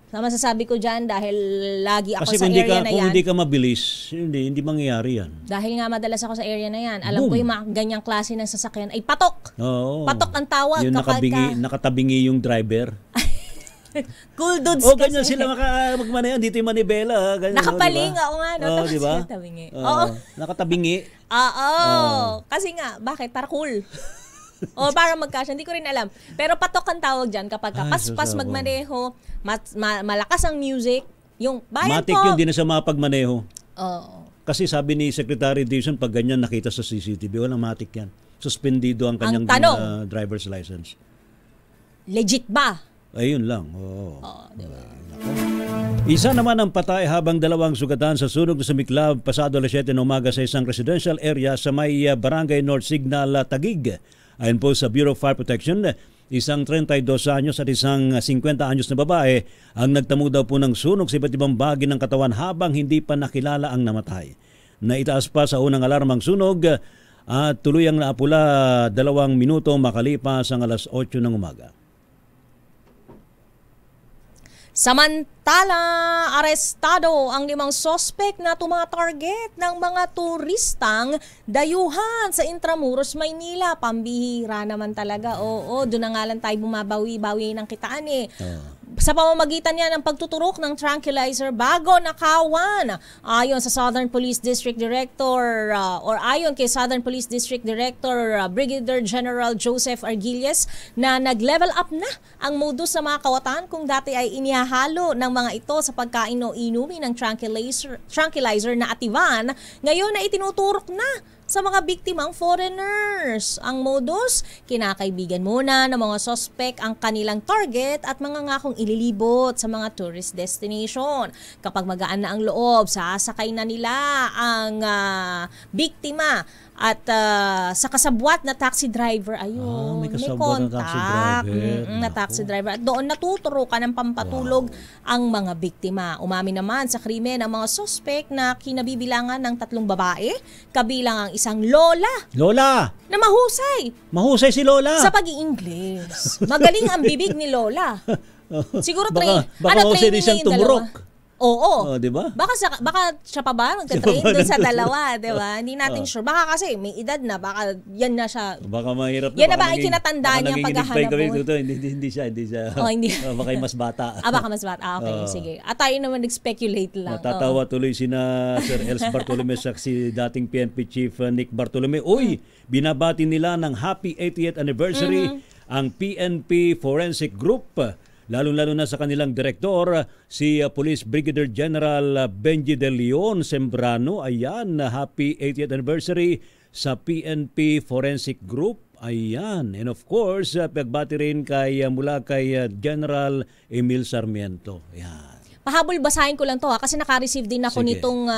Speaker 1: So, masasabi ko dyan dahil lagi ako
Speaker 4: kasi
Speaker 1: sa area na yan.
Speaker 4: Kasi kung hindi ka mabilis, hindi mangyayari yan.
Speaker 1: Dahil nga madalas ako sa area na yan. Alam ko yung mga ganyang klase ng sasakyan ay patok.
Speaker 4: Oo.
Speaker 1: Patok ang tawag
Speaker 4: yung
Speaker 1: kapag
Speaker 4: nakatabingi yung driver.
Speaker 1: Cool dudes
Speaker 4: kasi. Ganyan sila magmanayan. Dito yung manibela. Ganyan,
Speaker 1: nakapaling ako nga.
Speaker 4: Oo, diba? Nakatabingi.
Speaker 1: Oo. Kasi nga, bakit? Para cool. O para magkasya, hindi ko rin alam. Pero patok ang tawag dyan kapag paspas magmaneho, malakas ang music, yung bayan
Speaker 4: matik
Speaker 1: po.
Speaker 4: Yun, di na siya mapagmaneho.
Speaker 1: Oo.
Speaker 4: Kasi sabi ni Secretary Dizon, pag ganyan nakita sa CCTV, walang matik yan. Suspendido ang kanyang driver's license.
Speaker 1: Legit ba?
Speaker 4: Ayun lang. Oo.
Speaker 1: Diba?
Speaker 4: Isa naman ang patay habang 2 sugatan sa sunog na sumiklab pasado alas 7 ng umaga sa isang residential area sa may Barangay North Signal, Taguig. Ayon po sa Bureau of Fire Protection, isang 32 anyos at isang 50 anyos na babae ang nagtamo daw po ng sunog sa iba't ibang bahagi ng katawan habang hindi pa nakilala ang namatay. Naitaas pa sa unang alarmang sunog at tuluyang naapula 2 minuto makalipas ang alas 8 ng umaga.
Speaker 1: Samantala, arestado ang 5 sospek na tumatarget ng mga turistang dayuhan sa Intramuros, Maynila. Pambihira naman talaga. Oo, doon na nga lang tayo bumabawi-bawi ng kitaan eh. Sa pamamagitan niya ng pagtuturok ng tranquilizer bago nakawan. Ayon sa Southern Police District Director ayon kay Southern Police District Director Brigadier General Joseph Argilles na nag-level up na ang modus sa mga kawatan kung dati ay inihahalo ng mga ito sa pagkain o inumin ng tranquilizer na ativan. Ngayon na itinuturok na sa mga biktimang foreigners. Ang modus, kinakaibigan muna ng mga suspect ang kanilang target at mga ngakong ililibot sa mga tourist destination. Kapag magaan na ang loob, sasakay na nila ang biktima at sa kasabwat na taxi driver. Ayun,
Speaker 4: may
Speaker 1: may
Speaker 4: kasabwat na
Speaker 1: contact
Speaker 4: taxi driver.
Speaker 1: na taxi driver. At doon natuturukan ng pampatulog ang mga biktima. Umamin naman sa krimen ang mga suspect na kinabibilangan ng 3 babae, kabilang ang isang lola.
Speaker 4: Lola!
Speaker 1: Na mahusay.
Speaker 4: Mahusay si Lola.
Speaker 1: Sa pag-i-Ingles. Magaling ang bibig ni Lola. Siguro
Speaker 4: baka
Speaker 1: training
Speaker 4: din siyang
Speaker 1: niya yung
Speaker 4: tumurok.
Speaker 1: dalawa. Oo.
Speaker 4: Di ba?
Speaker 1: Baka siya pa ba magta-train doon sa dalawa, di ba? Hindi natin sure. Baka kasi may edad na, baka yan na siya.
Speaker 4: Baka mahirap na.
Speaker 1: Yan na ba ang kinatandaan niya paghahanap mo?
Speaker 4: Hindi siya.
Speaker 1: Hindi.
Speaker 4: Baka mas bata.
Speaker 1: Baka mas bata. Okay, sige. At tayo naman nag-speculate lang.
Speaker 4: Natatawa tuloy sina Sir Els Bartolome sa si dating PNP Chief Nick Bartolome. Uy, binabati nila ng happy 80th anniversary ang PNP Forensic Group. Lalo-lalo na sa kanilang direktor, si Police Brigadier General Benji De Leon Sembrano. Ayan, happy 80th anniversary sa PNP Forensic Group. Ayan. And of course, pagbati rin mula kay General Emil Sarmiento. Ayan.
Speaker 1: Pahabol, basahin ko lang to kasi naka-receive din ako nitong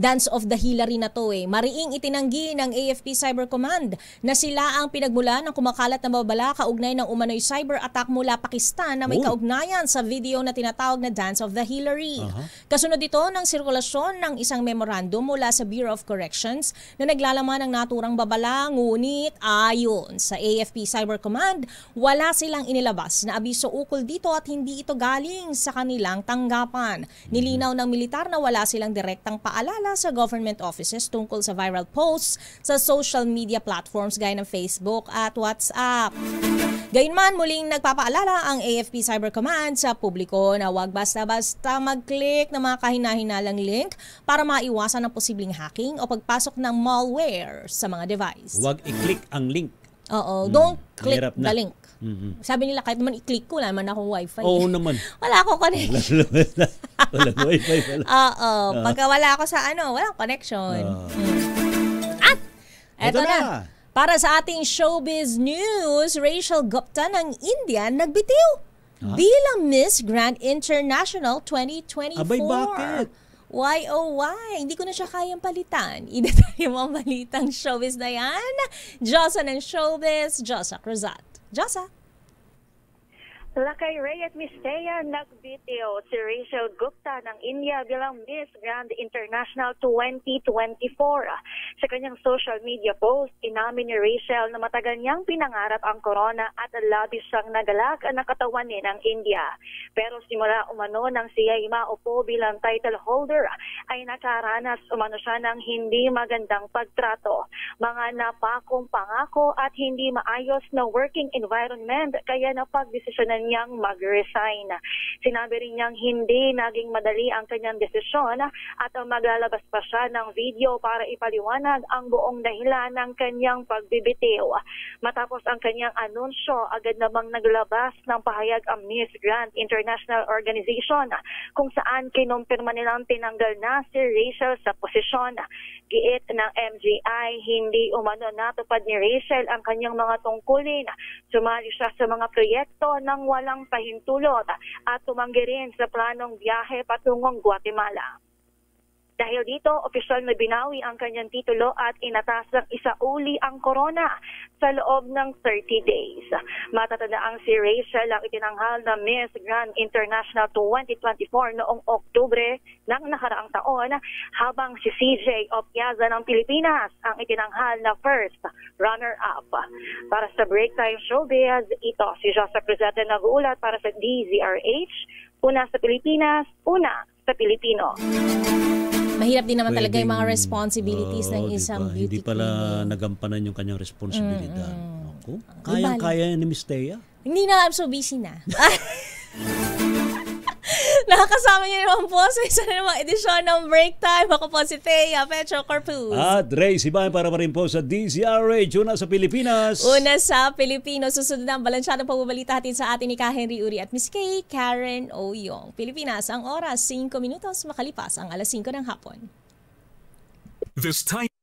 Speaker 1: Dance of the Hillary na to eh. Mariing itinanggi ng AFP Cyber Command na sila ang pinagmulan ng kumakalat na babala kaugnay ng umano'y cyber attack mula Pakistan na may kaugnayan sa video na tinatawag na Dance of the Hillary. Kasunod ito ng sirkulasyon ng isang memorandum mula sa Bureau of Corrections na naglalaman ng naturang babala, ngunit ayon sa AFP Cyber Command, wala silang inilabas na abiso ukol dito at hindi ito galing sa kanilang tanggapan. Nilinaw ng militar na wala silang direktang paalala sa government offices tungkol sa viral posts sa social media platforms gaya ng Facebook at WhatsApp. Gayunman, muling nagpapaalala ang AFP Cyber Command sa publiko na huwag basta-basta mag-click ng mga kahina-hinalang link para maiwasan ang posibleng hacking o pagpasok ng malware sa mga device.
Speaker 4: Huwag i-click ang link.
Speaker 1: Oo, don't click the link. Sabi nila, kahit naman i-click ko, naman ako wifi.
Speaker 4: Oo naman.
Speaker 1: Wala akong connection.
Speaker 4: Walang wifi pala.
Speaker 1: Oo. Pagka wala ako sa walang connection. At, eto na. Para sa ating showbiz news, Rachel Gupta ng India nagbitiw bilang Miss Grand International 2024.
Speaker 4: Abay, bakit?
Speaker 1: Why oh why? Hindi ko na siya kayang palitan. Ida-tayo mo ang balitang showbiz na yan. Josa ng showbiz, Josa Cruzat. Josa.
Speaker 15: Lakay Ray at Miss Thea, nagbitiw si Rachel Gupta ng India bilang Miss Grand International 2024. Sa kanyang social media post, inamin ni Rachel na matagal niyang pinangarap ang corona at labis siyang nagalak ang katawan niya ng India. Pero simula umano nang siya ay maupo bilang title holder, ay nakaranas umano siya ng hindi magandang pagtrato. Mga napakong pangako at hindi maayos na working environment kaya napagdesisyonan niyang mag-resign. Sinabi rin niyang hindi naging madali ang kanyang desisyon at maglalabas pa siya ng video para ipaliwanag ang buong dahilan ng kanyang pagbibitiw. Matapos ang kanyang anunsyo, agad namang naglabas ng pahayag ang Miss Grand International Organization kung saan kinumpirma nilang tinanggal na si Rachel sa posisyon. Giit ng MGI, hindi umano natupad ni Rachel ang kanyang mga tungkulin. Sumali siya sa mga proyekto ng walang pahintulot at tumanggi rin sa planong biyahe patungong Guatemala. Dahil dito, opisyal na binawi ang kanyang titulo at inatasang isauli ang corona sa loob ng 30 days. Matatandaan si Rachel ang itinanghal na Miss Grand International 2024 noong Oktubre ng nakaraang taon, habang si CJ Opiaza ng Pilipinas ang itinanghal na first runner-up. Para sa Break Time Showbiz, ito si Josa Cruzat na nag-uulat para sa DZRH, Una sa Pilipinas, una sa Pilipino.
Speaker 1: Mahirap din naman talaga yung mga responsibilities ng isang beauty
Speaker 4: Hindi pala nagampanan yung kanyang responsibilidad. Ako, kayang-kaya ni Miss Thea.
Speaker 1: Hindi na, I'm so busy na. Nakakasama niyo naman po sa isa na namang edisyon ng Break Time. Ako po si Thea Petro Corpus.
Speaker 4: At Ray Sibayan para pa rin po sa DZRH, una sa Pilipinas.
Speaker 1: Una sa Pilipino. Susunod na ang balansyadong pagbabalita natin sa atin ni Ka Henry Uri at Miss Kay Karen Oyong. Pilipinas, ang oras 5 minutos makalipas ang alas 5 ng hapon.
Speaker 2: This time